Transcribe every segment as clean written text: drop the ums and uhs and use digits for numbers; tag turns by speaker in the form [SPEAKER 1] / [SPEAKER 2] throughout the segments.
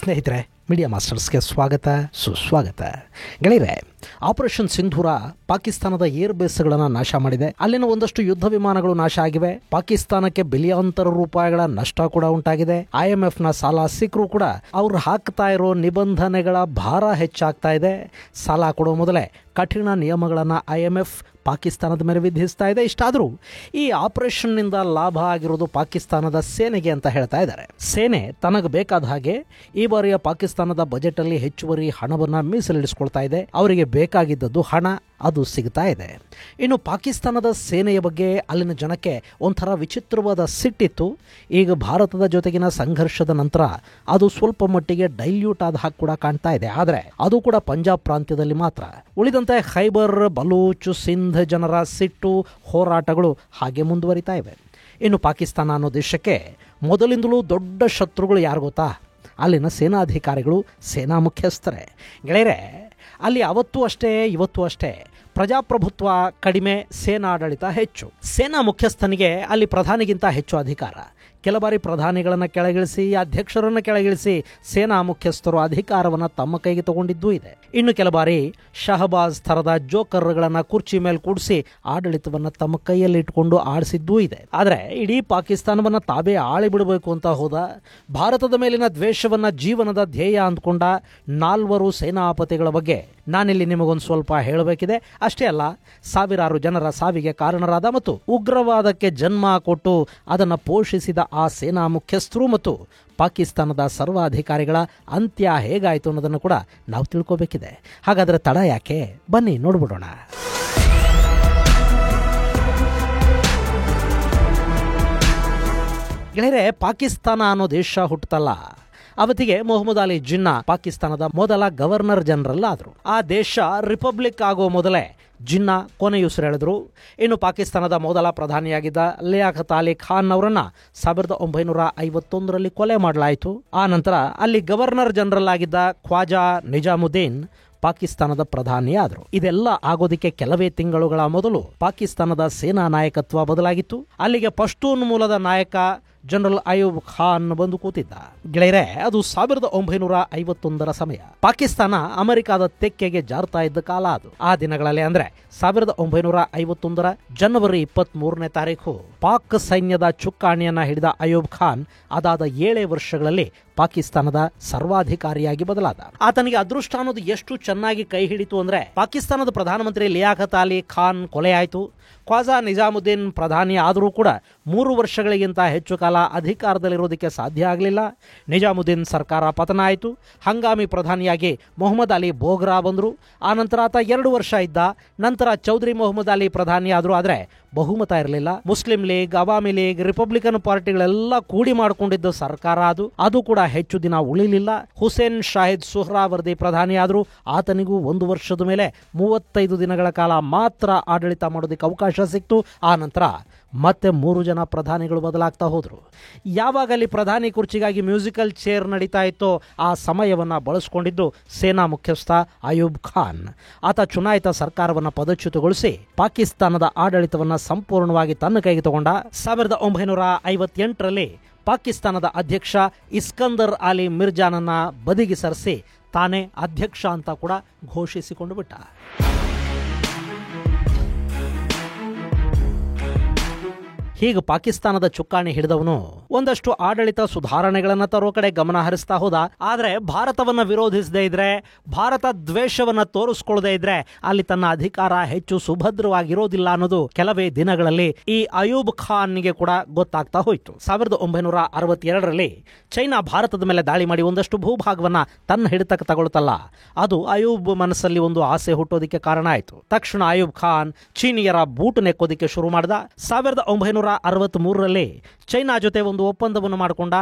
[SPEAKER 1] ಸ್ನೇಹಿತರೆ, ಮೀಡಿಯಾ ಮಾಸ್ಟರ್ಸ್ಗೆ ಸ್ವಾಗತ ಸುಸ್ವಾಗತ. ಗೆಳೆಯರೆ, ಆಪರೇಷನ್ ಸಿಂಧೂರ ಪಾಕಿಸ್ತಾನದ ಏರ್ ಬೇಸ್ಗಳನ್ನು ನಾಶ ಮಾಡಿದೆ. ಅಲ್ಲಿನ ಒಂದಷ್ಟು ಯುದ್ಧ ವಿಮಾನಗಳು ನಾಶ ಆಗಿವೆ. ಪಾಕಿಸ್ತಾನಕ್ಕೆ ಬಿಲಿಯಂತರ ರೂಪಾಯಿಗಳ ನಷ್ಟ ಕೂಡ ಉಂಟಾಗಿದೆ. IMFನ ಸಾಲ ಸಿಕ್ಕರೂ ಕೂಡ ಅವ್ರು ಹಾಕ್ತಾ ಇರೋ ನಿಬಂಧನೆಗಳ ಭಾರ ಹೆಚ್ಚಾಗ್ತಾ ಇದೆ. ಸಾಲ ಕೊಡೋ ಮೊದಲೇ ಕಠಿಣ ನಿಯಮಗಳನ್ನು IMF ಪಾಕಿಸ್ತಾನದ ಮೇಲೆ ವಿಧಿಸ್ತಾ ಇದೆ. ಇಷ್ಟಾದರೂ ಈ ಆಪರೇಷನ್ನಿಂದ ಲಾಭ ಆಗಿರೋದು ಪಾಕಿಸ್ತಾನದ ಸೇನೆಗೆ ಅಂತ ಹೇಳ್ತಾ ಇದ್ದಾರೆ. ಸೇನೆ ತನಗೆ ಬೇಕಾದ ಹಾಗೆ ಈ ಬಾರಿಯ ಪಾಕಿಸ್ತಾನದ ಬಜೆಟ್ ಅಲ್ಲಿ ಹೆಚ್ಚುವರಿ ಹಣವನ್ನು ಮೀಸಲಿಡಿಸ್ಕೊಳ್ತಾ ಇದೆ. ಅವರಿಗೆ ಬೇಕಾಗಿದ್ದದ್ದು ಹಣ, ಅದು ಸಿಗ್ತಾ ಇದೆ. ಇನ್ನು ಪಾಕಿಸ್ತಾನದ ಸೇನೆಯ ಬಗ್ಗೆ ಅಲ್ಲಿನ ಜನಕ್ಕೆ ಒಂಥರ ವಿಚಿತ್ರವಾದ ಸಿಟ್ಟಿತ್ತು. ಈಗ ಭಾರತದ ಜೊತೆಗಿನ ಸಂಘರ್ಷದ ನಂತರ ಅದು ಸ್ವಲ್ಪ ಮಟ್ಟಿಗೆ ಡೈಲ್ಯೂಟ್ ಆದ ಹಾಗೆ ಕೂಡ ಕಾಣ್ತಾ ಇದೆ. ಆದರೆ ಅದು ಕೂಡ ಪಂಜಾಬ್ ಪ್ರಾಂತ್ಯದಲ್ಲಿ ಮಾತ್ರ. ಉಳಿದಂತೆ ಖೈಬರ್, ಬಲೂಚ್, ಸಿಂಧ್ ಜನರ ಸಿಟ್ಟು, ಹೋರಾಟಗಳು ಹಾಗೆ ಮುಂದುವರಿತಾ ಇವೆ. ಇನ್ನು ಪಾಕಿಸ್ತಾನ ಅನ್ನೋ ದೇಶಕ್ಕೆ ಮೊದಲಿಂದಲೂ ದೊಡ್ಡ ಶತ್ರುಗಳು ಯಾರು ಗೊತ್ತಾ? ಅಲ್ಲಿನ ಸೇನಾಧಿಕಾರಿಗಳು, ಸೇನಾ ಮುಖ್ಯಸ್ಥರೇ. ಗೆಳೆಯರೆ, ಅಲ್ಲಿ ಅವತ್ತೂ ಅಷ್ಟೇ ಇವತ್ತೂ ಅಷ್ಟೇ ಪ್ರಜಾಪ್ರಭುತ್ವ ಕಡಿಮೆ, ಸೇನಾಡಳಿತ ಹೆಚ್ಚು. ಸೇನಾ ಮುಖ್ಯಸ್ಥನಿಗೆ ಅಲ್ಲಿ ಪ್ರಧಾನಿಗಿಂತ ಹೆಚ್ಚು ಅಧಿಕಾರ. ಕೆಲ ಬಾರಿ ಪ್ರಧಾನಿಗಳನ್ನು ಕೆಳಗಿಳಿಸಿ, ಅಧ್ಯಕ್ಷರನ್ನು ಕೆಳಗಿಳಿಸಿ ಸೇನಾ ಮುಖ್ಯಸ್ಥರು ಅಧಿಕಾರವನ್ನು ತಮ್ಮ ಕೈಗೆ ತಗೊಂಡಿದ್ದೂ ಇದೆ. ಇನ್ನು ಕೆಲ ಬಾರಿ ಶಹಬಾಜ್ ಥರದ ಜೋಕರ್ಗಳನ್ನು ಕುರ್ಚಿ ಮೇಲೆ ಕೂಡಿಸಿ ಆಡಳಿತವನ್ನು ತಮ್ಮ ಕೈಯಲ್ಲಿ ಇಟ್ಕೊಂಡು ಆಡಿಸಿದ್ದೂ ಇದೆ. ಆದರೆ ಇಡೀ ಪಾಕಿಸ್ತಾನವನ್ನು ತಾವೇ ಆಳಿ ಬಿಡಬೇಕು ಅಂತ ಹೋದ, ಭಾರತದ ಮೇಲಿನ ದ್ವೇಷವನ್ನು ಜೀವನದ ಧ್ಯೇಯ ಅಂದ್ಕೊಂಡ 4 ಸೇನಾಪತಿಗಳ ಬಗ್ಗೆ ನಾನಿಲ್ಲಿ ನಿಮಗೊಂದು ಸ್ವಲ್ಪ ಹೇಳಬೇಕಿದೆ. ಅಷ್ಟೇ ಅಲ್ಲ, ಸಾವಿರಾರು ಜನರ ಸಾವಿಗೆ ಕಾರಣರಾದ ಮತ್ತು ಉಗ್ರವಾದಕ್ಕೆ ಜನ್ಮ ಕೊಟ್ಟು ಅದನ್ನು ಪೋಷಿಸಿದ ಆ ಸೇನಾ ಮುಖ್ಯಸ್ಥರು ಮತ್ತು ಪಾಕಿಸ್ತಾನದ ಸರ್ವಾಧಿಕಾರಿಗಳ ಅಂತ್ಯ ಹೇಗಾಯಿತು ಅನ್ನೋದನ್ನು ಕೂಡ ನಾವು ತಿಳ್ಕೋಬೇಕಿದೆ. ಹಾಗಾದರೆ ತಡ ಯಾಕೆ? ಬನ್ನಿ ನೋಡ್ಬಿಡೋಣ. ಗೆಳೆಯರೆ, ಪಾಕಿಸ್ತಾನ ಅನ್ನೋ ದೇಶ ಹುಟ್ಟುತ್ತಲ್ಲ, ಅವತ್ತಿಗೆ ಮೊಹಮ್ಮದ್ ಅಲಿ ಜಿನ್ನಾ ಪಾಕಿಸ್ತಾನದ ಮೊದಲ ಗವರ್ನರ್ ಜನರಲ್ ಆದರು. ಆ ದೇಶ ರಿಪಬ್ಲಿಕ್ ಆಗೋ ಮೊದಲೇ ಜಿನ್ನಾ ಕೊನೆಯುಸಿರೆಳೆದರು. ಇನ್ನು ಪಾಕಿಸ್ತಾನದ ಮೊದಲ ಪ್ರಧಾನಿಯಾಗಿದ್ದ ಲಿಯಾಖತ್ ಅಲಿ ಖಾನ್ ಅವರನ್ನ 1951ರಲ್ಲಿ ಕೊಲೆ ಮಾಡಲಾಯಿತು. ಆ ನಂತರ ಅಲ್ಲಿ ಗವರ್ನರ್ ಜನರಲ್ ಆಗಿದ್ದ ಖ್ವಾಜಾ ನಿಜಾಮುದ್ದೀನ್ ಪಾಕಿಸ್ತಾನದ ಪ್ರಧಾನಿ ಆದರು. ಇದೆಲ್ಲ ಆಗೋದಕ್ಕೆ ಕೆಲವೇ ತಿಂಗಳುಗಳ ಮೊದಲು ಪಾಕಿಸ್ತಾನದ ಸೇನಾ ನಾಯಕತ್ವ ಬದಲಾಗಿತ್ತು. ಅಲ್ಲಿಗೆ ಪಶ್ತೂನ್ ಮೂಲದ ನಾಯಕ ಜನರಲ್ ಅಯೂಬ್ ಖಾನ್ ಬಂದು ಕೂತಿದ್ದ. ಗೆಳೆಯರೆ, ಅದು 1951ರ ಸಮಯ. ಪಾಕಿಸ್ತಾನ ಅಮೆರಿಕಾದ ತೆಕ್ಕೆಗೆ ಜಾರ್ತಾ ಇದ್ದ ಕಾಲ ಅದು. ಆ ದಿನಗಳಲ್ಲಿ ಅಂದ್ರೆ 1951ರ ಜನವರಿ 23ನೇ ತಾರೀಕು ಪಾಕ್ ಸೈನ್ಯದ ಚುಕ್ಕಾಣಿಯನ್ನ ಹಿಡಿದ ಅಯೂಬ್ ಖಾನ್ ಅದಾದ 7 ವರ್ಷಗಳಲ್ಲಿ ಪಾಕಿಸ್ತಾನದ ಸರ್ವಾಧಿಕಾರಿಯಾಗಿ ಬದಲಾದ. ಆತನಿಗೆ ಅದೃಷ್ಟ ಅನ್ನೋದು ಎಷ್ಟು ಚೆನ್ನಾಗಿ ಕೈ ಹಿಡಿತು ಅಂದ್ರೆ, ಪಾಕಿಸ್ತಾನದ ಪ್ರಧಾನಮಂತ್ರಿ ಲಿಯಾಖತ್ ಅಲಿ ಖಾನ್ ಕೊಲೆಯಾಯಿತು. ಖ್ವಾಜಾ ನಿಜಾಮುದ್ದೀನ್ ಪ್ರಧಾನಿ ಆದರೂ ಕೂಡ 3 ವರ್ಷಗಳಿಗಿಂತ ಹೆಚ್ಚು ಕಾಲ ಅಧಿಕಾರದಲ್ಲಿರೋದಕ್ಕೆ ಸಾಧ್ಯ ಆಗಲಿಲ್ಲ. ನಿಜಾಮುದ್ದೀನ್ ಸರ್ಕಾರ ಪತನ ಆಯಿತು. ಹಂಗಾಮಿ ಪ್ರಧಾನಿಯಾಗಿ ಮೊಹಮ್ಮದ್ ಅಲಿ ಬೋಗ್ರಾ ಬಂದರು. ಆನಂತರ ಆತ 2 ವರ್ಷ ಇದ್ದ. ನಂತರ ಚೌಧರಿ ಮೊಹಮ್ಮದ್ ಅಲಿ ಪ್ರಧಾನಿ ಆದರು. ಆದರೆ ಬಹುಮತ ಇರಲಿಲ್ಲ. ಮುಸ್ಲಿಂ ಲೀಗ್, ಅವಾಮಿ ಲೀಗ್, ರಿಪಬ್ಲಿಕನ್ ಪಾರ್ಟಿಗಳೆಲ್ಲ ಕೂಡಿ ಮಾಡಿಕೊಂಡಿದ್ದ ಸರ್ಕಾರ ಅದು ಕೂಡ ಹೆಚ್ಚು ದಿನ ಉಳಿಲಿಲ್ಲ. ಹುಸೇನ್ ಶಾಹಿದ್ ಸುಹ್ರಾವರ್ದಿ ಪ್ರಧಾನಿ ಆದರೂ ಆತನಿಗೂ 1 ವರ್ಷದ ಮೇಲೆ 35 ದಿನಗಳ ಕಾಲ ಮಾತ್ರ ಆಡಳಿತ ಮಾಡೋದಕ್ಕೆ ಅವಕಾಶ ಸಿಕ್ತು. ಆ ನಂತರ ಮತ್ತೆ 3 ಜನ ಪ್ರಧಾನಿಗಳು ಬದಲಾಗ್ತಾ ಹೋದರು. ಯಾವಾಗ ಅಲ್ಲಿ ಪ್ರಧಾನಿ ಕುರ್ಚಿಗಾಗಿ ಮ್ಯೂಸಿಕಲ್ ಚೇರ್ ನಡೀತಾ ಇತ್ತೋ ಆ ಸಮಯವನ್ನು ಬಳಸಿಕೊಂಡಿದ್ದು ಸೇನಾ ಮುಖ್ಯಸ್ಥ ಅಯೂಬ್ ಖಾನ್. ಆತ ಚುನಾಯಿತ ಸರ್ಕಾರವನ್ನು ಪದಚ್ಯುತಗೊಳಿಸಿ ಪಾಕಿಸ್ತಾನದ ಆಡಳಿತವನ್ನು ಸಂಪೂರ್ಣವಾಗಿ ತನ್ನ ಕೈಗೆ ತಗೊಂಡ. 1958ರಲ್ಲಿ ಪಾಕಿಸ್ತಾನದ ಅಧ್ಯಕ್ಷ ಇಸ್ಕಂದರ್ ಅಲಿ ಮಿರ್ಜಾನನ್ನ ಬದಿಗೆ ಸರಿಸಿ ತಾನೇ ಅಧ್ಯಕ್ಷ ಅಂತ ಕೂಡ ಘೋಷಿಸಿಕೊಂಡು ಬಿಟ್ಟ. ಹೀಗೆ ಪಾಕಿಸ್ತಾನದ ಚುಕ್ಕಾಣಿ ಹಿಡಿದವನು ಒಂದಷ್ಟು ಆಡಳಿತ ಸುಧಾರಣೆಗಳನ್ನು ತರೋ ಕಡೆ ಗಮನ ಹರಿಸ್ತಾ ಹೋದ. ಆದರೆ ಭಾರತವನ್ನು ವಿರೋಧಿಸದೇ ಇದ್ರೆ, ಭಾರತ ದ್ವೇಷವನ್ನು ತೋರಿಸ್ಕೊಳ್ಳದೆ ಇದ್ರೆ ಅಲ್ಲಿ ತನ್ನ ಅಧಿಕಾರ ಹೆಚ್ಚು ಸುಭದ್ರವಾಗಿರೋದಿಲ್ಲ ಅನ್ನೋದು ಕೆಲವೇ ದಿನಗಳಲ್ಲಿ ಈ ಅಯೂಬ್ ಖಾನ್ಗೆ ಕೂಡ ಗೊತ್ತಾಗ್ತಾ ಹೋಯಿತು. 1962ರಲ್ಲಿ ಚೈನಾ ಭಾರತದ ಮೇಲೆ ದಾಳಿ ಮಾಡಿ ಒಂದಷ್ಟು ಭೂಭಾಗವನ್ನ ತನ್ನ ಹಿಡಿತಕ್ಕೆ ತಗೊಳ್ತಲ್ಲ, ಅದು ಅಯೂಬ್ ಮನಸ್ಸಲ್ಲಿ ಒಂದು ಆಸೆ ಹುಟ್ಟೋದಿಕ್ಕೆ ಕಾರಣ ಆಯಿತು. ತಕ್ಷಣ ಅಯೂಬ್ ಖಾನ್ ಚೀನಿಯರ ಬೂಟು ನೆಕ್ಕೋದಿಕ್ಕೆ ಶುರು ಮಾಡಿದ. 1963ರಲ್ಲಿ ಚೈನಾ ಜೊತೆ ಒಂದು ಒಪ್ಪಂದವನ್ನು ಮಾಡಿಕೊಂಡ.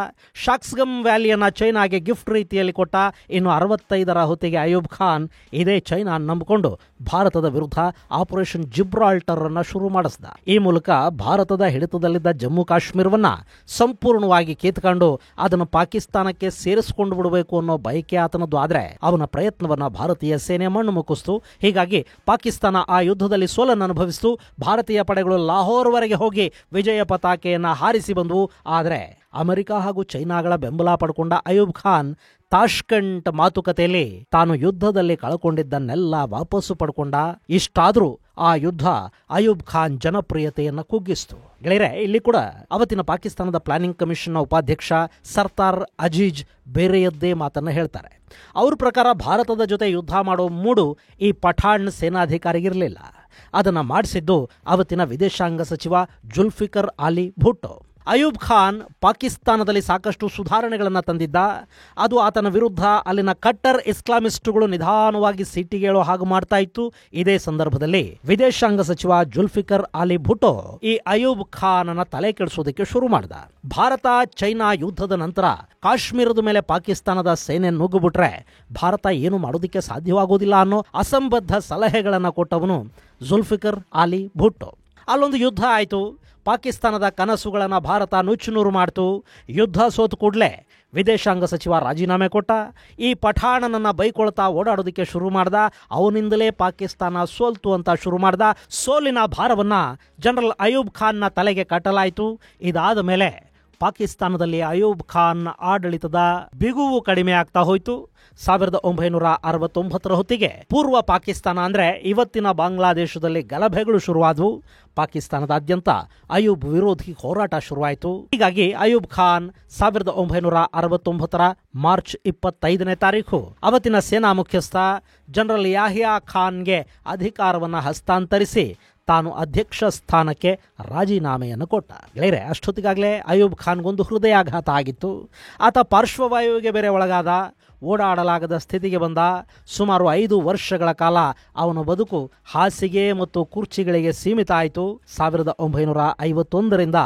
[SPEAKER 1] ಶಾಕ್ಸ್ಗಮ್ ವ್ಯಾಲಿಯನ್ನ ಚೈನಾಗೆ ಗಿಫ್ಟ್ ರೀತಿಯಲ್ಲಿ ಕೊಟ್ಟ. ಇನ್ನು 65ರ ಹೊತ್ತಿಗೆ ಅಯೂಬ್ ಖಾನ್ ಇದೇ ಚೈನಾ ನಂಬಿಕೊಂಡು ಭಾರತದ ವಿರುದ್ಧ ಆಪರೇಷನ್ ಜಿಬ್ರಾಲ್ಟರ್ ಅನ್ನ ಶುರು ಮಾಡಿಸಿದ. ಈ ಮೂಲಕ ಭಾರತದ ಹಿಡಿತದಲ್ಲಿದ್ದ ಜಮ್ಮು ಕಾಶ್ಮೀರವನ್ನ ಸಂಪೂರ್ಣವಾಗಿ ಕಿತ್ಕೊಂಡು ಅದನ್ನು ಪಾಕಿಸ್ತಾನಕ್ಕೆ ಸೇರಿಸಿಕೊಂಡು ಬಿಡಬೇಕು ಅನ್ನೋ ಬಯಕೆ ಆತನದ್ದು. ಆದರೆ ಅವನ ಪ್ರಯತ್ನವನ್ನ ಭಾರತೀಯ ಸೇನೆ ಮಣ್ಣು ಮುಕ್ಕಿಸ್ತು. ಹೀಗಾಗಿ ಪಾಕಿಸ್ತಾನ ಆ ಯುದ್ಧದಲ್ಲಿ ಸೋಲನ್ನು ಅನುಭವಿಸಿತು. ಭಾರತೀಯ ಪಡೆಗಳು ಲಾಹೋರ್ವರೆಗೆ ಹೋಗಿ ವಿಜಯ ಪತಾಕೆಯನ್ನ ಹಾರಿಸಿ ಬಂದವು. ಆದರೆ ಅಮೆರಿಕ ಹಾಗೂ ಚೈನಾಗಳ ಬೆಂಬಲ ಪಡ್ಕೊಂಡ ಅಯೂಬ್ ಖಾನ್ ತಾಷ್ಕೆಂಟ್ ಮಾತುಕತೆಯಲ್ಲಿ ತಾನು ಯುದ್ಧದಲ್ಲಿ ಕಳ್ಕೊಂಡಿದ್ದನ್ನೆಲ್ಲ ವಾಪಸ್ಸು ಪಡ್ಕೊಂಡ. ಇಷ್ಟಾದ್ರೂ ಆ ಯುದ್ಧ ಅಯೂಬ್ ಖಾನ್ ಜನಪ್ರಿಯತೆಯನ್ನ ಕುಗ್ಗಿಸ್ತು. ಗೆಳೆಯರೆ, ಇಲ್ಲಿ ಕೂಡ ಅವತ್ತಿನ ಪಾಕಿಸ್ತಾನದ ಪ್ಲಾನಿಂಗ್ ಕಮಿಷನ್ನ ಉಪಾಧ್ಯಕ್ಷ ಸರ್ದಾರ್ ಅಜೀಜ್ ಬೇರೆಯದ್ದೇ ಮಾತನ್ನ ಹೇಳ್ತಾರೆ. ಅವ್ರ ಪ್ರಕಾರ ಭಾರತದ ಜೊತೆ ಯುದ್ಧ ಮಾಡೋ ಮೂಡು ಈ ಪಠಾಣ್ ಸೇನಾಧಿಕಾರಿಗಿರಲಿಲ್ಲ. ಅದನ್ನ ಮಾಡಿಸಿದ್ದು ಅವತ್ತಿನ ವಿದೇಶಾಂಗ ಸಚಿವ ಜುಲ್ಫಿಕರ್ ಅಲಿ ಭುಟ್ಟೋ. ಅಯೂಬ್ ಖಾನ್ ಪಾಕಿಸ್ತಾನದಲ್ಲಿ ಸಾಕಷ್ಟು ಸುಧಾರಣೆಗಳನ್ನು ತಂದಿದ್ದ. ಅದು ಆತನ ವಿರುದ್ಧ ಅಲ್ಲಿನ ಕಟ್ಟರ್ ಇಸ್ಲಾಮಿಸ್ಟ್ಗಳು ನಿಧಾನವಾಗಿ ಸಿಟ್ಟಿಗೇಳೋ ಹಾಗೆ ಮಾಡ್ತಾ ಇತ್ತು. ಇದೇ ಸಂದರ್ಭದಲ್ಲಿ ವಿದೇಶಾಂಗ ಸಚಿವ ಜುಲ್ಫಿಕರ್ ಅಲಿ ಭುಟ್ಟೋ ಈ ಅಯೂಬ್ ಖಾನನ ತಲೆ ಕೆಡಿಸೋದಕ್ಕೆ ಶುರು ಮಾಡಿದ. ಭಾರತ ಚೈನಾ ಯುದ್ಧದ ನಂತರ ಕಾಶ್ಮೀರದ ಮೇಲೆ ಪಾಕಿಸ್ತಾನದ ಸೇನೆ ನುಗ್ಗುಬಿಟ್ರೆ ಭಾರತ ಏನು ಮಾಡೋದಕ್ಕೆ ಸಾಧ್ಯವಾಗೋದಿಲ್ಲ ಅನ್ನೋ ಅಸಂಬದ್ಧ ಸಲಹೆಗಳನ್ನು ಕೊಟ್ಟವನು ಜುಲ್ಫಿಕರ್ ಅಲಿ ಭುಟ್ಟೋ. ಅಲ್ಲೊಂದು ಯುದ್ಧ ಆಯಿತು. ಪಾಕಿಸ್ತಾನದ ಕನಸುಗಳನ್ನು ಭಾರತ ನುಚ್ಚುನೂರು ಮಾಡ್ತು. ಯುದ್ಧ ಸೋತು ಕೂಡಲೇ ವಿದೇಶಾಂಗ ಸಚಿವ ರಾಜೀನಾಮೆ ಕೊಟ್ಟ. ಈ ಪಠಾಣನನ್ನು ಬೈಕೊಳ್ತಾ ಓಡಾಡೋದಕ್ಕೆ ಶುರು ಮಾಡ್ದ. ಅವನಿಂದಲೇ ಪಾಕಿಸ್ತಾನ ಸೋಲ್ತು ಅಂತ ಶುರು ಮಾಡ್ದ. ಸೋಲಿನ ಭಾರವನ್ನು ಜನರಲ್ ಅಯೂಬ್ ಖಾನ್ನ ತಲೆಗೆ ಕಟ್ಟಲಾಯಿತು. ಇದಾದ ಮೇಲೆ ಪಾಕಿಸ್ತಾನದಲ್ಲಿ ಅಯೂಬ್ ಖಾನ್ ಆಡಳಿತದ ಬಿಗುವು ಕಡಿಮೆ ಆಗ್ತಾ ಹೋಯಿತು. 1969 ಹೊತ್ತಿಗೆ ಪೂರ್ವ ಪಾಕಿಸ್ತಾನ ಅಂದ್ರೆ ಇವತ್ತಿನ ಬಾಂಗ್ಲಾದೇಶದಲ್ಲಿ ಗಲಭೆಗಳು ಶುರುವಾದವು. ಪಾಕಿಸ್ತಾನದಾದ್ಯಂತ ಅಯೂಬ್ ವಿರೋಧಿ ಹೋರಾಟ ಶುರುವಾಯಿತು. ಹೀಗಾಗಿ ಅಯೂಬ್ ಖಾನ್ 1969 ಮಾರ್ಚ್ 25ನೇ ತಾರೀಖು ಅವತ್ತಿನ ಸೇನಾ ಮುಖ್ಯಸ್ಥ ಜನರಲ್ ಯಾಹಿಯಾ ಖಾನ್ಗೆ ಅಧಿಕಾರವನ್ನು ಹಸ್ತಾಂತರಿಸಿ ತಾನು ಅಧ್ಯಕ್ಷ ಸ್ಥಾನಕ್ಕೆ ರಾಜೀನಾಮೆಯನ್ನು ಕೊಟ್ಟ. ಗೆಳೆಯರೆ, ಅಷ್ಟೊತ್ತಿಗಾಗಲೇ ಅಯೂಬ್ ಖಾನ್ಗೊಂದು ಹೃದಯಾಘಾತ ಆಗಿತ್ತು. ಆತ ಪಾರ್ಶ್ವವಾಯುವಿಗೆ ಬೇರೆ ಒಳಗಾದ. ಓಡಾಡಲಾಗದ ಸ್ಥಿತಿಗೆ ಬಂದ. ಸುಮಾರು 5 ವರ್ಷಗಳ ಕಾಲ ಅವನ ಬದುಕು ಹಾಸಿಗೆ ಮತ್ತು ಕುರ್ಚಿಗಳಿಗೆ ಸೀಮಿತ ಆಯಿತು. 1951ರಿಂದ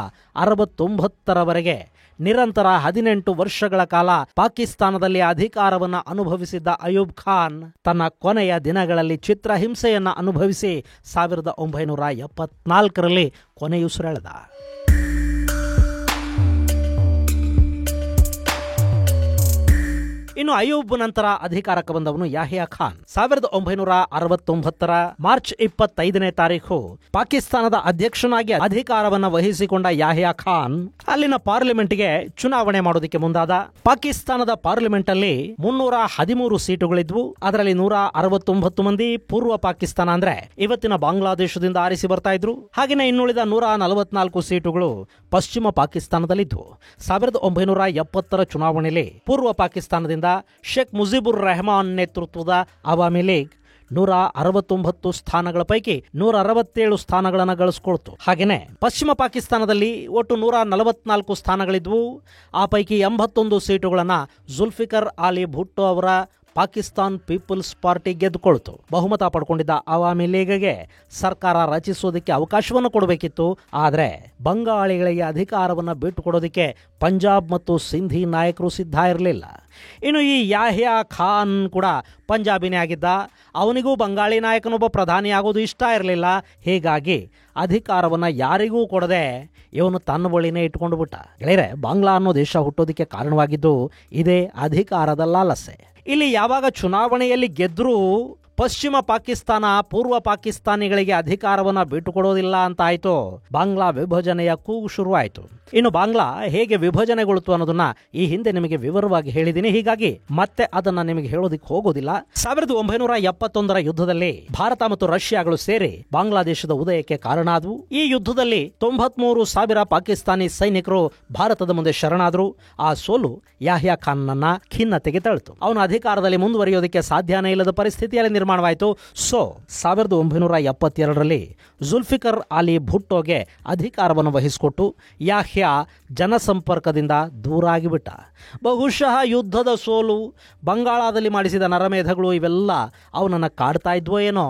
[SPEAKER 1] 69ರವರೆಗೆ ನಿರಂತರ 18 ವರ್ಷಗಳ ಕಾಲ ಪಾಕಿಸ್ತಾನದಲ್ಲಿ ಅಧಿಕಾರವನ್ನು ಅನುಭವಿಸಿದ್ದ ಅಯೂಬ್ ಖಾನ್ ತನ್ನ ಕೊನೆಯ ದಿನಗಳಲ್ಲಿ ಚಿತ್ರಹಿಂಸೆಯನ್ನು ಅನುಭವಿಸಿ 1974ರಲ್ಲಿ ಕೊನೆಯುಸಿರೆಳೆದ. ಇನ್ನು ಅಯೂಬ್ ನಂತರ ಅಧಿಕಾರಕ್ಕೆ ಬಂದವನು ಯಾಹಿಯಾ ಖಾನ್. 1969 ಮಾರ್ಚ್ 25ನೇ ತಾರೀಖು ಪಾಕಿಸ್ತಾನದ ಅಧ್ಯಕ್ಷನಾಗಿ ಅಧಿಕಾರವನ್ನು ವಹಿಸಿಕೊಂಡ ಯಾಹಿಯಾ ಖಾನ್ ಅಲ್ಲಿನ ಪಾರ್ಲಿಮೆಂಟ್ಗೆ ಚುನಾವಣೆ ಮಾಡೋದಕ್ಕೆ ಮುಂದಾದ. ಪಾಕಿಸ್ತಾನದ ಪಾರ್ಲಿಮೆಂಟ್ ಅಲ್ಲಿ 313 ಸೀಟುಗಳಿದ್ವು. ಅದರಲ್ಲಿ 169 ಮಂದಿ ಪೂರ್ವ ಪಾಕಿಸ್ತಾನ ಅಂದ್ರೆ ಇವತ್ತಿನ ಬಾಂಗ್ಲಾದೇಶದಿಂದ ಆರಿಸಿ ಬರ್ತಾ ಇದ್ರು. ಹಾಗೆಯೇ ಇನ್ನುಳಿದ 144 ಸೀಟುಗಳು ಪಶ್ಚಿಮ ಪಾಕಿಸ್ತಾನದಲ್ಲಿದ್ವು. 1970 ಚುನಾವಣೆಯಲ್ಲಿ ಪೂರ್ವ ಪಾಕಿಸ್ತಾನದಿಂದ ಶೇಖ್ ಮುಜಿಬುರ್ ರೆಹಮಾನ್ ನೇತೃತ್ವದ ಅವಾಮಿ ಲೀಗ್ 169 ಸ್ಥಾನಗಳ ಪೈಕಿ 167 ಸ್ಥಾನಗಳನ್ನು ಗಳಿಸಿಕೊಳ್ತು. ಹಾಗೇನೆ ಪಶ್ಚಿಮ ಪಾಕಿಸ್ತಾನದಲ್ಲಿ ಒಟ್ಟು 144 ಸ್ಥಾನಗಳಿದ್ವು. ಆ ಪೈಕಿ 81 ಸೀಟುಗಳನ್ನು ಜುಲ್ಫಿಕರ್ ಅಲಿ ಭುಟ್ಟೋ ಅವರ ಪಾಕಿಸ್ತಾನ್ ಪೀಪಲ್ಸ್ ಪಾರ್ಟಿ ಗೆದ್ದುಕೊಳ್ತು. ಬಹುಮತ ಪಡ್ಕೊಂಡಿದ್ದ ಅವಾಮಿ ಲೀಗ್ಗೆ ಸರ್ಕಾರ ರಚಿಸೋದಕ್ಕೆ ಅವಕಾಶವನ್ನು ಕೊಡಬೇಕಿತ್ತು. ಆದರೆ ಬಂಗಾಳಿಗಳಿಗೆ ಅಧಿಕಾರವನ್ನು ಬಿಟ್ಟುಕೊಡೋದಕ್ಕೆ ಪಂಜಾಬ್ ಮತ್ತು ಸಿಂಧಿ ನಾಯಕರು ಸಿದ್ಧ ಇರಲಿಲ್ಲ. ಇನ್ನು ಈ ಯಾಹಿಯಾ ಖಾನ್ ಕೂಡ ಪಂಜಾಬಿನೇ ಆಗಿದ್ದ. ಅವನಿಗೂ ಬಂಗಾಳಿ ನಾಯಕನೊಬ್ಬ ಪ್ರಧಾನಿ ಆಗೋದು ಇಷ್ಟ ಇರಲಿಲ್ಲ. ಹೀಗಾಗಿ ಅಧಿಕಾರವನ್ನು ಯಾರಿಗೂ ಕೊಡದೆ ಇವನು ತನ್ನ ಬಳಿನೇ ಇಟ್ಕೊಂಡು ಬಿಟ್ಟ. ಗೆಳೆಯರೆ, ಬಾಂಗ್ಲಾ ಅನ್ನೋ ದೇಶ ಹುಟ್ಟೋದಕ್ಕೆ ಕಾರಣವಾಗಿದ್ದು ಇದೇ ಅಧಿಕಾರದ ಲಾಲಸೆ. ಇಲ್ಲಿ ಯಾವಾಗ ಚುನಾವಣೆಯಲ್ಲಿ ಗೆದ್ರೂ ಪಶ್ಚಿಮ ಪಾಕಿಸ್ತಾನ ಪೂರ್ವ ಪಾಕಿಸ್ತಾನಿಗಳಿಗೆ ಅಧಿಕಾರವನ್ನು ಬಿಟ್ಟುಕೊಡೋದಿಲ್ಲ ಅಂತ ಆಯ್ತು. ಬಾಂಗ್ಲಾ ವಿಭಜನೆಯ ಕೂಗು ಶುರುವಾಯಿತು. ಇನ್ನು ಬಾಂಗ್ಲಾ ಹೇಗೆ ವಿಭಜನೆಗೊಳ್ತು ಅನ್ನೋದನ್ನ ಈ ಹಿಂದೆ ನಿಮಗೆ ವಿವರವಾಗಿ ಹೇಳಿದ್ದೀನಿ. ಹೀಗಾಗಿ ಮತ್ತೆ ಅದನ್ನ ನಿಮಗೆ ಹೇಳೋದಿಕ್ಕೆ ಹೋಗೋದಿಲ್ಲ. 1971 ಯುದ್ಧದಲ್ಲಿ ಭಾರತ ಮತ್ತು ರಷ್ಯಾಗಳು ಸೇರಿ ಬಾಂಗ್ಲಾದೇಶದ ಉದಯಕ್ಕೆ ಕಾರಣ ಆದವು. ಈ ಯುದ್ಧದಲ್ಲಿ 93,000 ಪಾಕಿಸ್ತಾನಿ ಸೈನಿಕರು ಭಾರತದ ಮುಂದೆ ಶರಣಾದರು. ಆ ಸೋಲು ಯಾಹಿಯಾ ಖಾನ್ನನ್ನ ಖಿನ್ನತೆಗೆ ತಳ್ಳಿತು. ಅವನ ಅಧಿಕಾರದಲ್ಲಿ ಮುಂದುವರಿಯೋದಕ್ಕೆ ಸಾಧ್ಯನೇ ಇಲ್ಲದ ಪರಿಸ್ಥಿತಿಯಲ್ಲಿ ನಿರ್ಮಾಣವಾಯಿತು. 1972ರಲ್ಲಿ ಜುಲ್ಫಿಕರ್ ಅಲಿ ಭುಟ್ಟೋಗೆ ಅಧಿಕಾರವನ್ನು ವಹಿಸಿಕೊಟ್ಟು ಯಾಹಿಯಾ ಜನಸಂಪರ್ಕದಿಂದ ದೂರ ಆಗಿಬಿಟ್ಟ. ಬಹುಶಃ ಯುದ್ಧದ ಸೋಲು, ಬಂಗಾಳದಲ್ಲಿ ಮಾಡಿಸಿದ ನರಮೇಧಗಳು ಇವೆಲ್ಲ ಅವನನ್ನು ಕಾಡ್ತಾ ಇದ್ವೋ ಏನೋ.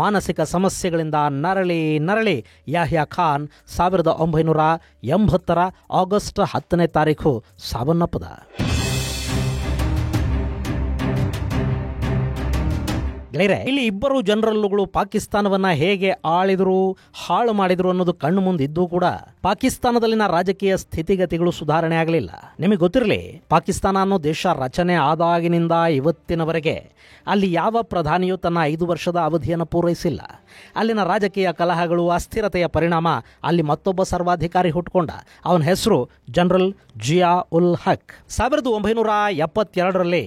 [SPEAKER 1] ಮಾನಸಿಕ ಸಮಸ್ಯೆಗಳಿಂದ ನರಳಿ ಯಾಹಿಯಾ ಖಾನ್ 1980 ಆಗಸ್ಟ್ 10ನೇ ತಾರೀಖು ಸಾವನ್ನಪ್ಪದ. ಗೆಳೆಯರೆ, ಇಲ್ಲಿ ಇಬ್ಬರು ಜನರಲ್ಗಳು ಪಾಕಿಸ್ತಾನವನ್ನ ಹೇಗೆ ಆಳಿದ್ರು, ಹಾಳು ಮಾಡಿದ್ರು ಅನ್ನೋದು ಕಣ್ಣು ಮುಂದಿದ್ದು ಕೂಡ ಪಾಕಿಸ್ತಾನದಲ್ಲಿನ ರಾಜಕೀಯ ಸ್ಥಿತಿಗತಿಗಳು ಸುಧಾರಣೆ ಆಗಲಿಲ್ಲ. ನಿಮಗೆ ಗೊತ್ತಿರಲಿ, ಪಾಕಿಸ್ತಾನ ಅನ್ನೋ ದೇಶ ರಚನೆ ಆದಾಗಿನಿಂದ ಇವತ್ತಿನವರೆಗೆ ಅಲ್ಲಿ ಯಾವ ಪ್ರಧಾನಿಯೂ ತನ್ನ 5 ವರ್ಷದ ಅವಧಿಯನ್ನು ಪೂರೈಸಿಲ್ಲ. ಅಲ್ಲಿನ ರಾಜಕೀಯ ಕಲಹಗಳು, ಅಸ್ಥಿರತೆಯ ಪರಿಣಾಮ ಅಲ್ಲಿ ಮತ್ತೊಬ್ಬ ಸರ್ವಾಧಿಕಾರಿ ಹುಟ್ಟುಕೊಂಡ. ಅವನ ಹೆಸರು ಜನರಲ್ ಜಿಯಾ ಉಲ್ ಹಕ್. 1972ರಲ್ಲಿ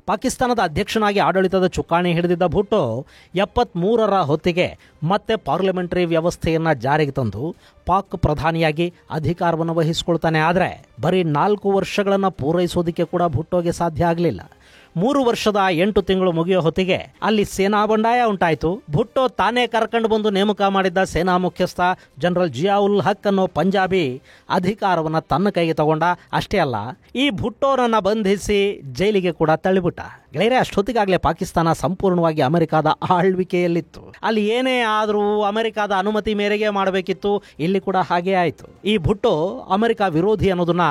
[SPEAKER 1] ಪಾಕಿಸ್ತಾನದ ಅಧ್ಯಕ್ಷನಾಗಿ ಆಡಳಿತದ ಚುಕ್ಕಾಣಿ ಹಿಡಿದಿದ್ದ ಭುಟ್ಟೋ 73ರ ಹೊತ್ತಿಗೆ ಮತ್ತೆ ಪಾರ್ಲಿಮೆಂಟರಿ ವ್ಯವಸ್ಥೆಯನ್ನ ಜಾರಿಗೆ ತಂದು ಪಾಕ್ ಪ್ರಧಾನಿಯಾಗಿ ಅಧಿಕಾರವನ್ನು ವಹಿಸಿಕೊಳ್ತಾನೆ. ಆದರೆ ಬರೀ 4 ವರ್ಷಗಳನ್ನು ಪೂರೈಸೋದಕ್ಕೆ ಕೂಡ ಭುಟ್ಟೋಗೆ ಸಾಧ್ಯ ಆಗಲಿಲ್ಲ. 3 ವರ್ಷದ 8 ತಿಂಗಳು ಮುಗಿಯೋ ಹೊತ್ತಿಗೆ ಅಲ್ಲಿ ಸೇನಾ ಬಂಡಾಯ ಉಂಟಾಯಿತು. ಭುಟ್ಟೋ ತಾನೇ ಕರ್ಕೊಂಡು ಬಂದು ನೇಮಕ ಮಾಡಿದ್ದ ಸೇನಾ ಮುಖ್ಯಸ್ಥ ಜನರಲ್ ಜಿಯಾ ಉಲ್ ಹಕ್ ಅನ್ನೋ ಪಂಜಾಬಿ ಅಧಿಕಾರವನ್ನು ತನ್ನ ಕೈಗೆ ತಗೊಂಡ. ಅಷ್ಟೇ ಅಲ್ಲ, ಈ ಭುಟ್ಟೋರನ್ನ ಬಂಧಿಸಿ ಜೈಲಿಗೆ ಕೂಡ ತಳ್ಳಿಬಿಟ್ಟ. ಗೆಳೆಯರೆ, ಅಷ್ಟೊತ್ತಿಗಾಗಲೇ ಪಾಕಿಸ್ತಾನ ಸಂಪೂರ್ಣವಾಗಿ ಅಮೆರಿಕಾದ ಆಳ್ವಿಕೆಯಲ್ಲಿತ್ತು. ಅಲ್ಲಿ ಏನೇ ಆದರೂ ಅಮೆರಿಕಾದ ಅನುಮತಿ ಮೇರೆಗೆ ಮಾಡಬೇಕಿತ್ತು. ಇಲ್ಲಿ ಕೂಡ ಹಾಗೆ ಆಯಿತು. ಈ ಭುಟ್ಟೋ ಅಮೆರಿಕ ವಿರೋಧಿ ಅನ್ನೋದನ್ನ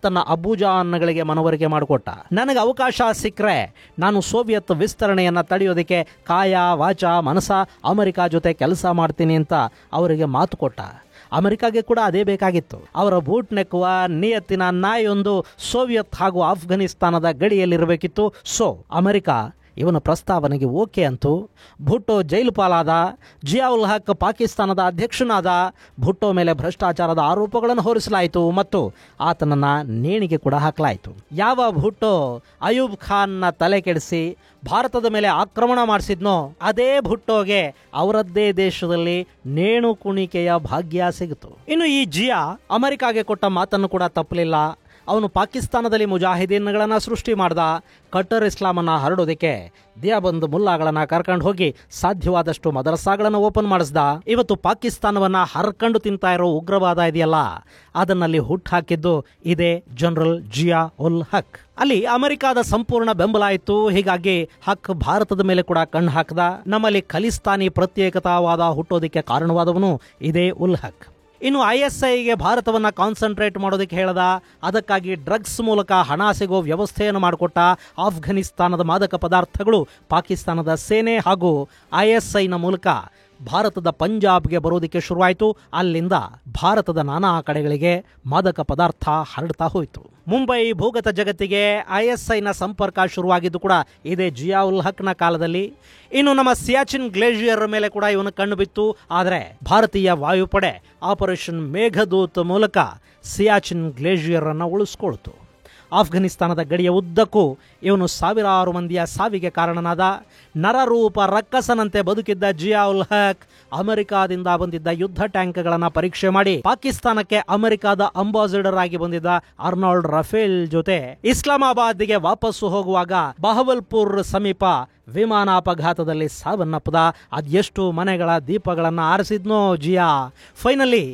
[SPEAKER 1] ತನ್ನ ಅಬೂಜಾನ್ಗಳಿಗೆ ಮನವರಿಕೆ ಮಾಡಿಕೊಟ್ಟ. ನನಗೆ ಅವಕಾಶ ಸಿಕ್ಕರೆ ನಾನು ಸೋವಿಯತ್ ವಿಸ್ತರಣೆಯನ್ನ ತಡೆಯೋದಕ್ಕೆ ಕಾಯ ವಾಚ ಮನಸ ಅಮೆರಿಕ ಜೊತೆ ಕೆಲಸ ಮಾಡ್ತೀನಿ ಅಂತ ಅವರಿಗೆ ಮಾತು ಕೊಟ್ಟ. ಅಮೆರಿಕಾಗೆ ಕೂಡ ಅದೇ ಬೇಕಾಗಿತ್ತು. ಅವರ ಬೂಟ್ ನೆಕ್ಕುವ ನಿಯತ್ತಿನ ನಾಯೊಂದು ಸೋವಿಯತ್ ಹಾಗೂ ಆಫ್ಘನಿಸ್ತಾನದ ಗಡಿಯಲ್ಲಿರಬೇಕಿತ್ತು. ಸೊ ಅಮೆರಿಕ ಇವನ ಪ್ರಸ್ತಾವನೆಗೆ ಓಕೆ ಅಂತು. ಭುಟ್ಟೋ ಜೈಲು ಪಾಲಾದ. ಜಿಯಾ ಉಲ್ ಹಕ್ ಪಾಕಿಸ್ತಾನದ ಅಧ್ಯಕ್ಷನಾದ. ಭುಟ್ಟೋ ಮೇಲೆ ಭ್ರಷ್ಟಾಚಾರದ ಆರೋಪಗಳನ್ನು ಹೊರಿಸಲಾಯಿತು ಮತ್ತು ಆತನನ್ನ ನೇಣಿಗೆ ಕೂಡ ಹಾಕಲಾಯಿತು. ಯಾವ ಭುಟ್ಟೋ ಅಯೂಬ್ ಖಾನ್ನ ತಲೆ ಕೆಡಿಸಿ ಭಾರತದ ಮೇಲೆ ಆಕ್ರಮಣ ಮಾಡಿಸಿದ್ನೋ ಅದೇ ಭುಟ್ಟೋಗೆ ಅವರದ್ದೇ ದೇಶದಲ್ಲಿ ನೇಣು ಕುಣಿಕೆಯ ಭಾಗ್ಯ ಸಿಗಿತು. ಇನ್ನು ಈ ಜಿಯಾ ಅಮೆರಿಕಾಗೆ ಕೊಟ್ಟ ಮಾತನ್ನು ಕೂಡ ತಪ್ಪಲಿಲ್ಲ. ಅವನು ಪಾಕಿಸ್ತಾನದಲ್ಲಿ ಮುಜಾಹಿದೀನ್ಗಳನ್ನ ಸೃಷ್ಟಿ ಮಾಡ್ದ. ಕಟ್ಟರ್ ಇಸ್ಲಾಮನ್ನ ಹರಡೋದಕ್ಕೆ ದಿಯಾಬಂದ್ ಮುಲ್ಲಾಗಳನ್ನ ಕರ್ಕೊಂಡು ಹೋಗಿ ಸಾಧ್ಯವಾದಷ್ಟು ಮದರಸಾಗಳನ್ನು ಓಪನ್ ಮಾಡಿಸ್ದ. ಇವತ್ತು ಪಾಕಿಸ್ತಾನವನ್ನ ಹರ್ಕೊಂಡು ತಿಂತಾ ಇರೋ ಉಗ್ರವಾದ ಇದೆಯಲ್ಲ, ಅದನ್ನಲ್ಲಿ ಹುಟ್ಟು ಹಾಕಿದ್ದು ಇದೇ ಜನರಲ್ ಜಿಯಾ ಉಲ್ ಹಕ್. ಅಲ್ಲಿ ಅಮೆರಿಕಾದ ಸಂಪೂರ್ಣ ಬೆಂಬಲ ಇತ್ತು. ಹೀಗಾಗಿ ಹಕ್ ಭಾರತದ ಮೇಲೆ ಕೂಡ ಕಣ್ಣು ಹಾಕದ. ನಮ್ಮಲ್ಲಿ ಖಲಿಸ್ತಾನಿ ಪ್ರತ್ಯೇಕತಾವಾದ ಹುಟ್ಟೋದಕ್ಕೆ ಕಾರಣವಾದವನು ಇದೇ ಉಲ್ ಹಕ್. ಇನ್ನು ISIಗೆ ಭಾರತವನ್ನ ಕಾನ್ಸಂಟ್ರೇಟ್ ಮಾಡೋದಕ್ಕೆ ಹೇಳದ. ಅದಕ್ಕಾಗಿ ಡ್ರಗ್ಸ್ ಮೂಲಕ ಹಣ ಸಿಗೋ ವ್ಯವಸ್ಥೆಯನ್ನು ಮಾಡಿಕೊಟ್ಟ. ಆಫ್ಘನಿಸ್ತಾನದ ಮಾದಕ ಪದಾರ್ಥಗಳು ಪಾಕಿಸ್ತಾನದ ಸೇನೆ ಹಾಗೂ ISIನ ಮೂಲಕ ಭಾರತದ ಪಂಜಾಬ್ಗೆ ಬರೋದಕ್ಕೆ ಶುರುವಾಯಿತು. ಅಲ್ಲಿಂದ ಭಾರತದ ನಾನಾ ಕಡೆಗಳಿಗೆ ಮಾದಕ ಪದಾರ್ಥ ಹರಡ್ತಾ ಹೋಯಿತು. ಮುಂಬೈ ಭೂಗತ ಜಗತ್ತಿಗೆ ISIನ ಸಂಪರ್ಕ ಶುರುವಾಗಿದ್ದು ಕೂಡ ಇದೇ ಜಿಯಾ ಉಲ್ ಹಕ್ನ ಕಾಲದಲ್ಲಿ. ಇನ್ನು ನಮ್ಮ ಸಿಯಾಚಿನ್ ಗ್ಲೇಷಿಯರ್ ಮೇಲೆ ಕೂಡ ಇವನು ಕಣ್ಣು ಬಿತ್ತು. ಆದರೆ ಭಾರತೀಯ ವಾಯುಪಡೆ ಆಪರೇಷನ್ ಮೇಘದೂತ್ ಮೂಲಕ ಸಿಯಾಚಿನ್ ಗ್ಲೇಷಿಯರ್ ಅನ್ನು ಉಳಿಸ್ಕೊಳ್ತು. ಆಫ್ಘನಿಸ್ತಾನದ ಗಡಿಯ ಉದ್ದಕ್ಕೂ ಇವನು ಸಾವಿರಾರು ಮಂದಿಯ ಸಾವಿಗೆ ಕಾರಣನಾದ. ನರರೂಪ ರಕ್ಕಸನಂತೆ ಬದುಕಿದ್ದ ಜಿಯಾ ಉಲ್ ಹಕ್ ಅಮೆರಿಕಾದಿಂದ ಬಂದಿದ್ದ ಯುದ್ಧ ಟ್ಯಾಂಕ್ಗಳನ್ನು ಪರೀಕ್ಷೆ ಮಾಡಿ ಪಾಕಿಸ್ತಾನಕ್ಕೆ ಅಮೆರಿಕಾದ ಅಂಬಾಸಿಡರ್ ಆಗಿ ಬಂದಿದ್ದ ಅರ್ನಾಲ್ಡ್ ರಫೇಲ್ ಜೊತೆ ಇಸ್ಲಾಮಾಬಾದ್ಗೆ ವಾಪಸ್ಸು ಹೋಗುವಾಗ ಬಹವಲ್ಪುರ್ ಸಮೀಪ ವಿಮಾನಾಪಘಾತದಲ್ಲಿ ಸಾವನ್ನಪ್ಪದ. ಅದೆಷ್ಟು ಮನೆಗಳ ದೀಪಗಳನ್ನು ಆರಿಸಿದ್ನೋ ಜಿಯಾ. ಫೈನಲಿ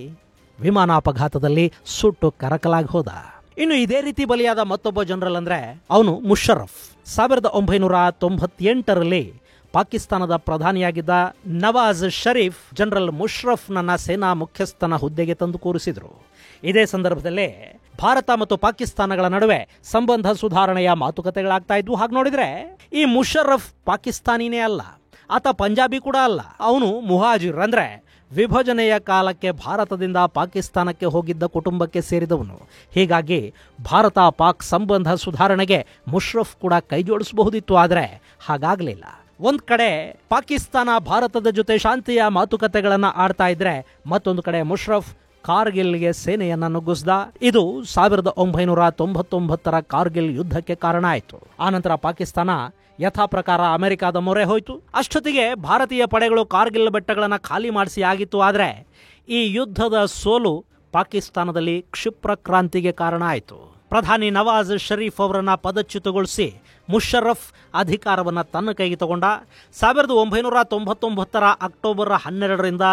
[SPEAKER 1] ವಿಮಾನಾಪಘಾತದಲ್ಲಿ ಸುಟ್ಟು ಕರಕಲಾಗಿ ಹೋದ. ಇನ್ನು ಇದೇ ರೀತಿ ಬಲಿಯಾದ ಮತ್ತೊಬ್ಬ ಜನರಲ್ ಅಂದ್ರೆ ಅವನು ಮುಷರ್ರಫ್. 1998ರಲ್ಲಿ ಪಾಕಿಸ್ತಾನದ ಪ್ರಧಾನಿಯಾಗಿದ್ದ ನವಾಜ್ ಶರೀಫ್ ಜನರಲ್ ಮುಷರ್ರಫ್ನನ್ನ ಸೇನಾ ಮುಖ್ಯಸ್ಥನ ಹುದ್ದೆಗೆ ತಂದು ಕೂರಿಸಿದ್ರು. ಇದೇ ಸಂದರ್ಭದಲ್ಲೇ ಭಾರತ ಮತ್ತು ಪಾಕಿಸ್ತಾನಗಳ ನಡುವೆ ಸಂಬಂಧ ಸುಧಾರಣೆಯ ಮಾತುಕತೆಗಳಾಗ್ತಾ ಇದ್ವು. ಹಾಗೆ ನೋಡಿದ್ರೆ ಈ ಮುಷರ್ರಫ್ ಪಾಕಿಸ್ತಾನಿನೇ ಅಲ್ಲ, ಆತ ಪಂಜಾಬಿ ಕೂಡ ಅಲ್ಲ. ಅವನು ಮುಹಾಜಿರ್ ಅಂದ್ರೆ ವಿಭಜನೆಯ ಕಾಲಕ್ಕೆ ಭಾರತದಿಂದ ಪಾಕಿಸ್ತಾನಕ್ಕೆ ಹೋಗಿದ್ದ ಕುಟುಂಬಕ್ಕೆ ಸೇರಿದವನು. ಹೀಗಾಗಿ ಭಾರತ ಪಾಕ್ ಸಂಬಂಧ ಸುಧಾರಣೆಗೆ ಮುಷರ್ರಫ್ ಕೂಡ ಕೈ ಜೋಡಿಸಬಹುದಿತ್ತು. ಆದರೆ ಹಾಗಾಗಲಿಲ್ಲ. ಒಂದ್ ಕಡೆ ಪಾಕಿಸ್ತಾನ ಭಾರತದ ಜೊತೆ ಶಾಂತಿಯ ಮಾತುಕತೆಗಳನ್ನ ಆಡ್ತಾ ಇದ್ರೆ, ಮತ್ತೊಂದು ಕಡೆ ಮುಷರ್ರಫ್ ಕಾರ್ಗಿಲ್ಗೆ ಸೇನೆಯನ್ನ ನುಗ್ಗಿಸ್ದ. ಇದು 1999ರ ಕಾರ್ಗಿಲ್ ಯುದ್ಧಕ್ಕೆ ಕಾರಣ ಆಯಿತು. ಆನಂತರ ಪಾಕಿಸ್ತಾನ ಯಥಾ ಪ್ರಕಾರ ಅಮೆರಿಕಾದ ಮೊರೆ ಹೋಯಿತು. ಅಷ್ಟೊತ್ತಿಗೆ ಭಾರತೀಯ ಪಡೆಗಳು ಕಾರ್ಗಿಲ್ ಬೆಟ್ಟಗಳನ್ನು ಖಾಲಿ ಮಾಡಿಸಿ ಆಗಿತ್ತು. ಆದರೆ ಈ ಯುದ್ಧದ ಸೋಲು ಪಾಕಿಸ್ತಾನದಲ್ಲಿ ಕ್ಷಿಪ್ರ ಕ್ರಾಂತಿಗೆ ಕಾರಣ ಆಯಿತು. ಪ್ರಧಾನಿ ನವಾಜ್ ಶರೀಫ್ ಅವರನ್ನ ಪದಚ್ಯುತಗೊಳಿಸಿ ಮುಷರ್ರಫ್ ಅಧಿಕಾರವನ್ನು ತನ್ನ ಕೈಗೆ ತಗೊಂಡ. 1999ರ ಅಕ್ಟೋಬರ್ 12ರಿಂದ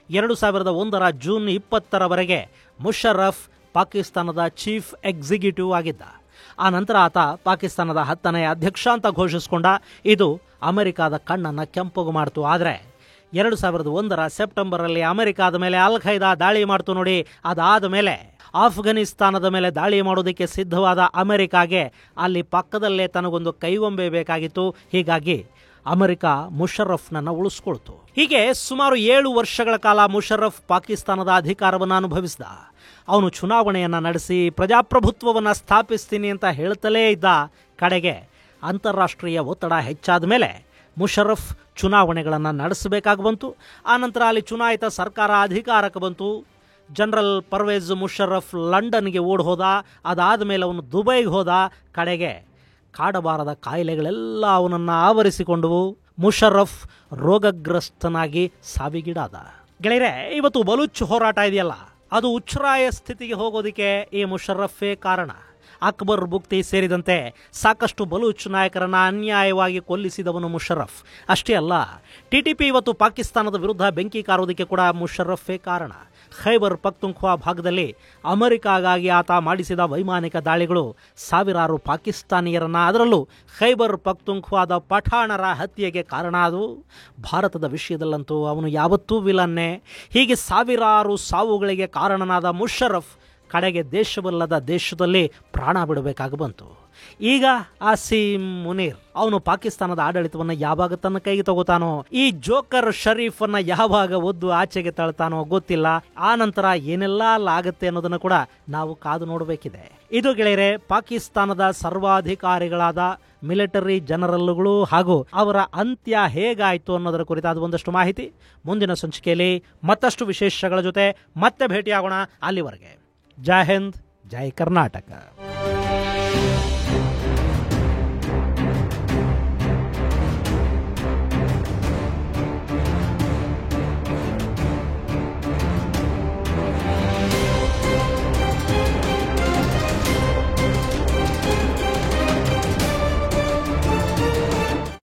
[SPEAKER 1] 2001ರ ಜೂನ್ 20ರವರೆಗೆ ಮುಷರ್ರಫ್ ಪಾಕಿಸ್ತಾನದ ಚೀಫ್ ಎಕ್ಸಿಕ್ಯೂಟಿವ್ ಆಗಿದ್ದ. ಆ ನಂತರ ಆತ ಪಾಕಿಸ್ತಾನದ 10ನೇ ಅಧ್ಯಕ್ಷ ಅಂತ ಘೋಷಿಸಿಕೊಂಡ. ಇದು ಅಮೆರಿಕಾದ ಕಣ್ಣನ್ನು ಕೆಂಪುಗು ಮಾಡಿತು. ಆದರೆ 2001ರ ಸೆಪ್ಟೆಂಬರಲ್ಲಿ ಅಮೆರಿಕಾದ ಮೇಲೆ ಅಲ್ ಖೈದಾ ದಾಳಿ ಮಾಡ್ತು ನೋಡಿ. ಅದಾದ ಮೇಲೆ ಆಫ್ಘನಿಸ್ತಾನದ ಮೇಲೆ ದಾಳಿ ಮಾಡೋದಕ್ಕೆ ಸಿದ್ಧವಾದ ಅಮೆರಿಕಾಗೆ ಅಲ್ಲಿ ಪಕ್ಕದಲ್ಲೇ ತನಗೊಂದು ಕೈಗೊಂಬೆ ಬೇಕಾಗಿತ್ತು. ಹೀಗಾಗಿ ಅಮೆರಿಕ ಮುಷರ್ರಫ್ನನ್ನು ಉಳಿಸ್ಕೊಳ್ತು. ಹೀಗೆ ಸುಮಾರು 7 ವರ್ಷಗಳ ಕಾಲ ಮುಷರ್ರಫ್ ಪಾಕಿಸ್ತಾನದ ಅಧಿಕಾರವನ್ನು ಅನುಭವಿಸಿದ. ಅವನು ಚುನಾವಣೆಯನ್ನು ನಡೆಸಿ ಪ್ರಜಾಪ್ರಭುತ್ವವನ್ನು ಸ್ಥಾಪಿಸ್ತೀನಿ ಅಂತ ಹೇಳ್ತಲೇ ಇದ್ದ. ಕಡೆಗೆ ಅಂತಾರಾಷ್ಟ್ರೀಯ ಒತ್ತಡ ಹೆಚ್ಚಾದ ಮೇಲೆ ಮುಷರ್ರಫ್ ಚುನಾವಣೆಗಳನ್ನು ನಡೆಸಬೇಕಾಗಿ ಬಂತು. ಆನಂತರ ಅಲ್ಲಿ ಚುನಾಯಿತ ಸರ್ಕಾರ ಅಧಿಕಾರಕ್ಕೆ ಬಂತು. ಜನರಲ್ ಪರ್ವೇಜ್ ಮುಷರ್ರಫ್ ಲಂಡನ್ಗೆ ಓಡಿ ಹೋದ. ಅದಾದ ಮೇಲೆ ಅವನು ದುಬೈಗೆ ಹೋದ. ಕಡೆಗೆ ಕಾಡಬಾರದ ಕಾಯಿಲೆಗಳೆಲ್ಲ ಅವನನ್ನು ಆವರಿಸಿಕೊಂಡವು. ಮುಷರ್ರಫ್ ರೋಗಗ್ರಸ್ತನಾಗಿ ಸಾವಿಗೀಡಾದ. ಗೆಳೆಯರೆ, ಇವತ್ತು ಬಲೂಚ್ ಹೋರಾಟ ಇದೆಯಲ್ಲ, ಅದು ಉಚ್ಛ್ರಾಯ ಸ್ಥಿತಿಗೆ ಹೋಗೋದಕ್ಕೆ ಈ ಮುಷರ್ರಫೇ ಕಾರಣ. ಅಕ್ಬರ್ ಬುಕ್ತಿ ಸೇರಿದಂತೆ ಸಾಕಷ್ಟು ಬಲೂಚ್ ನಾಯಕರನ್ನ ಅನ್ಯಾಯವಾಗಿ ಕೊಲ್ಲಿಸಿದವನು ಮುಷರ್ರಫ್. ಅಷ್ಟೇ ಅಲ್ಲ, ಟಿಟಿಪಿ ಇವತ್ತು ಪಾಕಿಸ್ತಾನದ ವಿರುದ್ಧ ಬೆಂಕಿ ಕಾರೋದಕ್ಕೆ ಕೂಡ ಮುಷರ್ರಫೇ ಕಾರಣ. ಖೈಬರ್ ಪಖ್ತೂನ್ಖ್ವಾ ಭಾಗದಲ್ಲಿ ಅಮೆರಿಕಾಗಾಗಿ ಆತ ಮಾಡಿಸಿದ ವೈಮಾನಿಕ ದಾಳಿಗಳು ಸಾವಿರಾರು ಪಾಕಿಸ್ತಾನಿಯರನ್ನ, ಅದರಲ್ಲೂ ಖೈಬರ್ ಪಖ್ತೂನ್ಖ್ವಾದ ಪಠಾಣರ ಹತ್ಯೆಗೆ ಕಾರಣ ಆದವು. ಭಾರತದ ವಿಷಯದಲ್ಲಂತೂ ಅವನು ಯಾವತ್ತೂ ವಿಲನ್ನೇ. ಹೀಗೆ ಸಾವಿರಾರು ಸಾವುಗಳಿಗೆ ಕಾರಣನಾದ ಮುಷರ್ರಫ್ ಕಡೆಗೆ ದೇಶವಲ್ಲದ ದೇಶದಲ್ಲಿ ಪ್ರಾಣ ಬಿಡಬೇಕಾಗಿ ಬಂತು. ಈಗ ಆಸೀಂ ಮುನೀರ್ ಅವನು ಪಾಕಿಸ್ತಾನದ ಆಡಳಿತವನ್ನು ಯಾವಾಗ ತನ್ನ ಕೈಗೆ ತಗೋತಾನೋ, ಈ ಜೋಕರ್ ಶರೀಫ್ ಅನ್ನ ಯಾವಾಗ ಒದ್ದು ಆಚೆಗೆ ತಳ್ತಾನೋ ಗೊತ್ತಿಲ್ಲ. ಆ ನಂತರ ಏನೆಲ್ಲ ಆಗುತ್ತೆ ಅನ್ನೋದನ್ನು ಕೂಡ ನಾವು ಕಾದು ನೋಡಬೇಕಿದೆ. ಇದು ಗೆಳೆಯರೆ, ಪಾಕಿಸ್ತಾನದ ಸರ್ವಾಧಿಕಾರಿಗಳಾದ ಮಿಲಿಟರಿ ಜನರಲ್ಗಳು ಹಾಗೂ ಅವರ ಅಂತ್ಯ ಹೇಗಾಯಿತು ಅನ್ನೋದರ ಕುರಿತಾದ ಒಂದಷ್ಟು ಮಾಹಿತಿ. ಮುಂದಿನ ಸಂಚಿಕೆಯಲ್ಲಿ ಮತ್ತಷ್ಟು ವಿಶೇಷಗಳ ಜೊತೆ ಮತ್ತೆ ಭೇಟಿಯಾಗೋಣ. ಅಲ್ಲಿವರೆಗೆ ಜೈ ಹಿಂದ್, ಜೈ ಕರ್ನಾಟಕ.